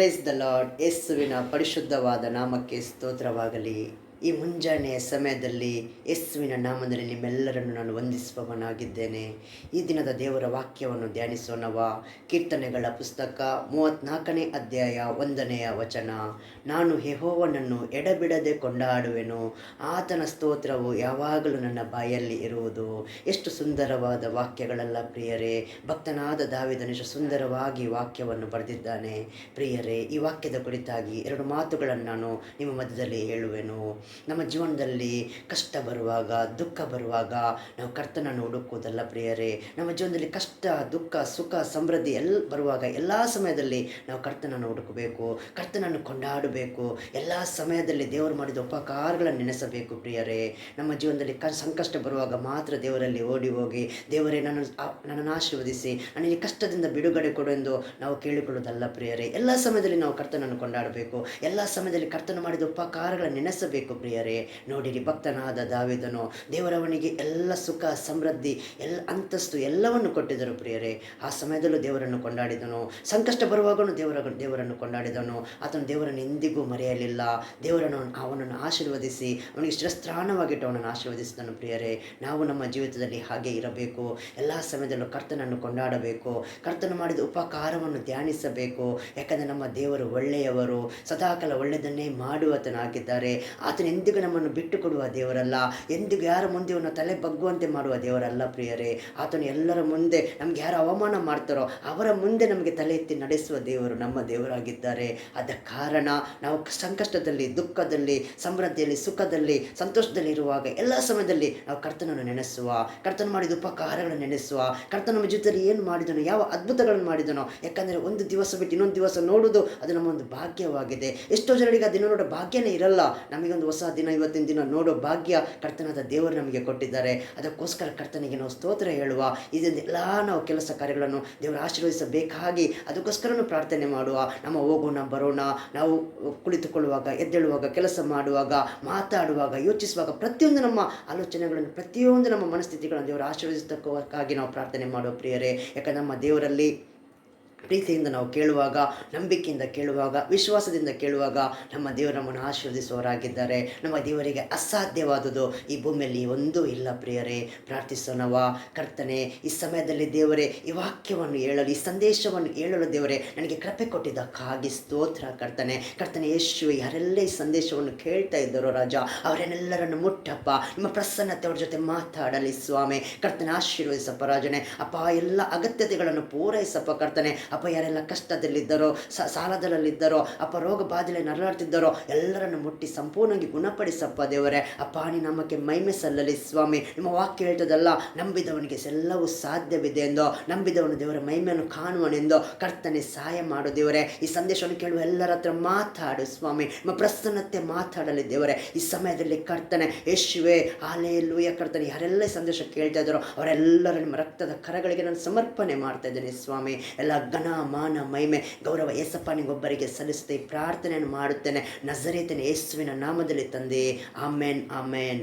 Praise the lord. ಯೇಸುವಿನ ಪರಿಶುದ್ಧವಾದ ನಾಮಕ್ಕೆ ಸ್ತೋತ್ರವಾಗಲಿ. ಈ ಮುಂಜಾನೆಯ ಸಮಯದಲ್ಲಿ ಯೇಸುವಿನ ನಾಮದಲ್ಲಿ ನಿಮ್ಮೆಲ್ಲರನ್ನು ನಾನು ವಂದಿಸುವವನಾಗಿದ್ದೇನೆ. ಈ ದಿನದ ದೇವರ ವಾಕ್ಯವನ್ನು ಧ್ಯಾನಿಸೋಣವ. ಕೀರ್ತನೆಗಳ ಪುಸ್ತಕ 34ನೇ ಅಧ್ಯಾಯ 1ನೆಯ ವಚನ. ನಾನು ಯೆಹೋವನನ್ನು ಎಡಬಿಡದೆ ಕೊಂಡಾಡುವೆನು, ಆತನ ಸ್ತೋತ್ರವು ಯಾವಾಗಲೂ ನನ್ನ ಬಾಯಲ್ಲಿ ಇರುವುದು. ಎಷ್ಟು ಸುಂದರವಾದ ವಾಕ್ಯಗಳಲ್ಲ ಪ್ರಿಯರೇ. ಭಕ್ತನಾದ ದಾವೀದನು ಎಷ್ಟು ಸುಂದರವಾಗಿ ವಾಕ್ಯವನ್ನು ಬರೆದಿದ್ದಾನೆ. ಪ್ರಿಯರೇ, ಈ ವಾಕ್ಯದ ಕುರಿತಾಗಿ 2 ಮಾತುಗಳನ್ನು ನಾನು ನಿಮ್ಮ ಮಧ್ಯದಲ್ಲಿ ಹೇಳುವೆನು. ನಮ್ಮ ಜೀವನದಲ್ಲಿ ಕಷ್ಟ ಬರುವಾಗ, ದುಃಖ ಬರುವಾಗ ನಾವು ಕರ್ತನನ್ನು ಹುಡುಕುವುದಲ್ಲ ಪ್ರಿಯರೇ. ನಮ್ಮ ಜೀವನದಲ್ಲಿ ಕಷ್ಟ, ದುಃಖ, ಸುಖ, ಸಮೃದ್ಧಿ ಬರುವಾಗ ಎಲ್ಲ ಸಮಯದಲ್ಲಿ ನಾವು ಕರ್ತನನ್ನು ಹುಡುಕಬೇಕು, ಕರ್ತನನ್ನು ಕೊಂಡಾಡಬೇಕು. ಎಲ್ಲ ಸಮಯದಲ್ಲಿ ದೇವರು ಮಾಡಿದ ಉಪಕಾರಗಳನ್ನು ನೆನೆಸಬೇಕು ಪ್ರಿಯರೇ. ನಮ್ಮ ಜೀವನದಲ್ಲಿ ಸಂಕಷ್ಟ ಬರುವಾಗ ಮಾತ್ರ ದೇವರಲ್ಲಿ ಓಡಿ ಹೋಗಿ, ದೇವರೇ ನನ್ನನ್ನು ಆಶೀರ್ವದಿಸಿ, ನನಗೆ ಕಷ್ಟದಿಂದ ಬಿಡುಗಡೆ ಕೊಡು ಎಂದು ನಾವು ಕೇಳಿಕೊಳ್ಳುವುದಲ್ಲ ಪ್ರಿಯರೇ. ಎಲ್ಲ ಸಮಯದಲ್ಲಿ ನಾವು ಕರ್ತನನ್ನು ಕೊಂಡಾಡಬೇಕು. ಎಲ್ಲ ಸಮಯದಲ್ಲಿ ಕರ್ತನು ಮಾಡಿದ ಉಪಕಾರಗಳನ್ನು ನೆನೆಸಬೇಕು ಪ್ರಿಯರೇ. ನೋಡಿರಿ, ಭಕ್ತನಾದ ದಾವೀದನು ದೇವರವನಿಗೆ ಎಲ್ಲ ಸುಖ, ಸಮೃದ್ಧಿ, ಎಲ್ಲ ಅಂತಸ್ತು ಎಲ್ಲವನ್ನು ಕೊಟ್ಟಿದ್ದರು ಪ್ರಿಯರೇ. ಆ ಸಮಯದಲ್ಲೂ ದೇವರನ್ನು ಕೊಂಡಾಡಿದನು. ಸಂಕಷ್ಟ ಬರುವಾಗಲೂ ದೇವರನ್ನು ಕೊಂಡಾಡಿದನು. ಆತನು ದೇವರನ್ನು ಎಂದಿಗೂ ಮರೆಯಲಿಲ್ಲ. ಅವನನ್ನು ಆಶೀರ್ವದಿಸಿ, ಅವನಿಗೆ ಶಿರಸ್ತ್ರಾಣವಾಗಿಟ್ಟು ಅವನನ್ನು ಆಶೀರ್ವದಿಸಿದನು ಪ್ರಿಯರೇ. ನಾವು ನಮ್ಮ ಜೀವಿತದಲ್ಲಿ ಹಾಗೆ ಇರಬೇಕು. ಎಲ್ಲ ಸಮಯದಲ್ಲೂ ಕರ್ತನನ್ನು ಕೊಂಡಾಡಬೇಕು, ಕರ್ತನು ಮಾಡಿದ ಉಪಕಾರವನ್ನು ಧ್ಯಾನಿಸಬೇಕು. ಯಾಕಂದರೆ ನಮ್ಮ ದೇವರು ಒಳ್ಳೆಯವರು, ಸದಾಕಾಲ ಒಳ್ಳೆಯದನ್ನೇ ಮಾಡುವತನಾಗಿದ್ದಾರೆ. ಆತನು ಎಂದಿಗೂ ನಮ್ಮನ್ನು ಬಿಟ್ಟು ಕೊಡುವ ದೇವರಲ್ಲ, ಎಂದಿಗೂ ಯಾರ ಮುಂದೆ ತಲೆ ಬಗ್ಗುವಂತೆ ಮಾಡುವ ದೇವರಲ್ಲ ಪ್ರಿಯರೇ. ಆತನು ಎಲ್ಲರ ಮುಂದೆ ನಮ್ಗೆ ಯಾರು ಅವಮಾನ ಮಾಡ್ತಾರೋ ಅವರ ಮುಂದೆ ನಮಗೆ ತಲೆ ಎತ್ತಿ ನಡೆಸುವ ದೇವರು ನಮ್ಮ ದೇವರಾಗಿದ್ದಾರೆ. ಆದ ಕಾರಣ ನಾವು ಸಂಕಷ್ಟದಲ್ಲಿ, ದುಃಖದಲ್ಲಿ, ಸಮೃದ್ಧಿಯಲ್ಲಿ, ಸುಖದಲ್ಲಿ, ಸಂತೋಷದಲ್ಲಿ ಇರುವಾಗ ಎಲ್ಲ ಸಮಯದಲ್ಲಿ ನಾವು ಕರ್ತನನ್ನು ನೆನೆಸುವ, ಕರ್ತನು ಮಾಡಿದ ಉಪಕಾರಗಳನ್ನು ನೆನೆಸುವ, ಕರ್ತನ ನಮ್ಮ ಜೀವಿತದಲ್ಲಿ ಏನು ಮಾಡಿದನೋ, ಯಾವ ಅದ್ಭುತಗಳನ್ನು ಮಾಡಿದನೋ. ಯಾಕಂದರೆ ಒಂದು ದಿವಸ ಬಿಟ್ಟು ಇನ್ನೊಂದು ದಿವಸ ನೋಡುವುದು ಅದು ನಮ್ಮ ಒಂದು ಭಾಗ್ಯವಾಗಿದೆ. ಎಷ್ಟೋ ಜನರಿಗೆ ಆ ದಿನ ನೋಡೋ ಭಾಗ್ಯನೇ ಇರಲ್ಲ. ನಮಗೊಂದು ಹೊಸ ದಿನ, ಇವತ್ತಿನ ದಿನ ನೋಡೋ ಭಾಗ್ಯ ಕರ್ತನಾದ ದೇವರು ನಮಗೆ ಕೊಟ್ಟಿದ್ದಾರೆ. ಅದಕ್ಕೋಸ್ಕರ ಕರ್ತನಿಗೆ ನಾವು ಸ್ತೋತ್ರ ಹೇಳುವ. ಇದರಿಂದ ಎಲ್ಲ ನಾವು ಕೆಲಸ ಕಾರ್ಯಗಳನ್ನು ದೇವರು ಆಶೀರ್ವದಿಸಬೇಕಾಗಿ ಅದಕ್ಕೋಸ್ಕರನೂ ಪ್ರಾರ್ಥನೆ ಮಾಡುವ. ನಮ್ಮ ಹೋಗೋಣ ಬರೋಣ, ನಾವು ಕುಳಿತುಕೊಳ್ಳುವಾಗ, ಎದ್ದೇಳುವಾಗ, ಕೆಲಸ ಮಾಡುವಾಗ, ಮಾತಾಡುವಾಗ, ಯೋಚಿಸುವಾಗ, ಪ್ರತಿಯೊಂದು ನಮ್ಮ ಆಲೋಚನೆಗಳನ್ನು, ಪ್ರತಿಯೊಂದು ನಮ್ಮ ಮನಸ್ಥಿತಿಗಳನ್ನು ದೇವರು ಆಶೀರ್ವದಿಸೋದಕ್ಕಾಗಿ ನಾವು ಪ್ರಾರ್ಥನೆ ಮಾಡುವ ಪ್ರಿಯರೇ. ಯಾಕಂದರೆ ನಮ್ಮ ದೇವರಲ್ಲಿ ಪ್ರೀತಿಯಿಂದ ನಾವು ಕೇಳುವಾಗ, ನಂಬಿಕೆಯಿಂದ ಕೇಳುವಾಗ, ವಿಶ್ವಾಸದಿಂದ ಕೇಳುವಾಗ ನಮ್ಮ ದೇವರು ನಮ್ಮನ್ನು ಆಶೀರ್ವದಿಸುವವರಾಗಿದ್ದಾರೆ. ನಮ್ಮ ದೇವರಿಗೆ ಅಸಾಧ್ಯವಾದುದು ಈ ಭೂಮಿಯಲ್ಲಿ ಒಂದೂ ಇಲ್ಲ ಪ್ರಿಯರೇ. ಪ್ರಾರ್ಥಿಸೋಣವ. ಕರ್ತನೆ, ಈ ಸಮಯದಲ್ಲಿ ದೇವರೇ ಈ ವಾಕ್ಯವನ್ನು ಹೇಳಲು, ಈ ಸಂದೇಶವನ್ನು ಹೇಳಲು ದೇವರೇ ನನಗೆ ಕೃಪೆ ಕೊಟ್ಟಿದ್ದಕ್ಕಾಗಿ ಸ್ತೋತ್ರ ಕರ್ತನೆ. ಕರ್ತನೆ ಯೇಸುವೆ, ಯಾರೆಲ್ಲ ಈ ಸಂದೇಶವನ್ನು ಕೇಳ್ತಾ ಇದ್ದಾರೋ ರಾಜ, ಅವರನ್ನೆಲ್ಲರನ್ನು ಮುಟ್ಟಪ್ಪ. ನಿಮ್ಮ ಪ್ರಸನ್ನತೆ ಅವ್ರ ಜೊತೆ ಮಾತಾಡಲಿ ಸ್ವಾಮಿ. ಕರ್ತನೆ ಆಶೀರ್ವದಿಸಪ್ಪ ರಾಜನೇ. ಅಪ್ಪ, ಎಲ್ಲ ಅಗತ್ಯತೆಗಳನ್ನು ಪೂರೈಸಪ್ಪ ಕರ್ತನೆ. ಅಪ್ಪ, ಯಾರೆಲ್ಲ ಕಷ್ಟದಲ್ಲಿದ್ದಾರೋ, ಸಾಲದಲ್ಲಿದ್ದಾರೋ, ಅಪ್ಪ ರೋಗ ಬಾಧೆಯಲ್ಲಿ ನರಳಾಡ್ತಿದ್ದಾರೋ ಎಲ್ಲರನ್ನು ಮುಟ್ಟಿ ಸಂಪೂರ್ಣವಾಗಿ ಗುಣಪಡಿಸಪ್ಪ ದೇವರೇ. ಅಪ್ಪ, ನೀ ನಮಗೆ ಮಹಿಮೆ ಸಲ್ಲಲಿ ಸ್ವಾಮಿ. ನಿಮ್ಮ ವಾಕ್ಯ ಹೇಳ್ತದಲ್ಲ, ನಂಬಿದವನಿಗೆ ಎಲ್ಲವೂ ಸಾಧ್ಯವಿದೆ ಎಂದು. ನಂಬಿದವನು ದೇವರ ಮಹಿಮೆಯನ್ನು ಕಾಣುವನೆಂದು. ಕರ್ತನೆ ಸಹಾಯ ಮಾಡು ದೇವರೇ. ಈ ಸಂದೇಶವನ್ನು ಕೇಳುವ ಎಲ್ಲರ ಹತ್ರ ಮಾತಾಡು ಸ್ವಾಮಿ. ನಿಮ್ಮ ಪ್ರಸನ್ನತೆ ಮಾತಾಡಲಿ ದೇವರೇ. ಈ ಸಮಯದಲ್ಲಿ ಕರ್ತನೆ ಯೇಸುವೇ, ಹಲ್ಲೆಲೂಯಾ. ಕರ್ತನೆ, ಯಾರೆಲ್ಲ ಈ ಸಂದೇಶ ಕೇಳ್ತಾ ಇದ್ದಾರೋ ಅವರೆಲ್ಲರ ನಿಮ್ಮ ರಕ್ತದ ಕರಗಳಿಗೆ ನಾನು ಸಮರ್ಪಣೆ ಮಾಡ್ತಾ ಇದ್ದೇನೆ ಸ್ವಾಮಿ. ಎಲ್ಲ ಘನ, ಮಾನ, ಮಹಿಮೆ, ಗೌರವ ಯೇಸಪ್ಪ ನಿಗೊಬ್ಬರಿಗೆ ಸಲ್ಲಿಸುತ್ತೆ ಪ್ರಾರ್ಥನೆಯನ್ನು ಮಾಡುತ್ತೇನೆ ನಜರೇತಿನ ಯೇಸುವಿನ ನಾಮದಲ್ಲಿ ತಂದೆ. ಆಮೇನ್, ಆಮೇನ್.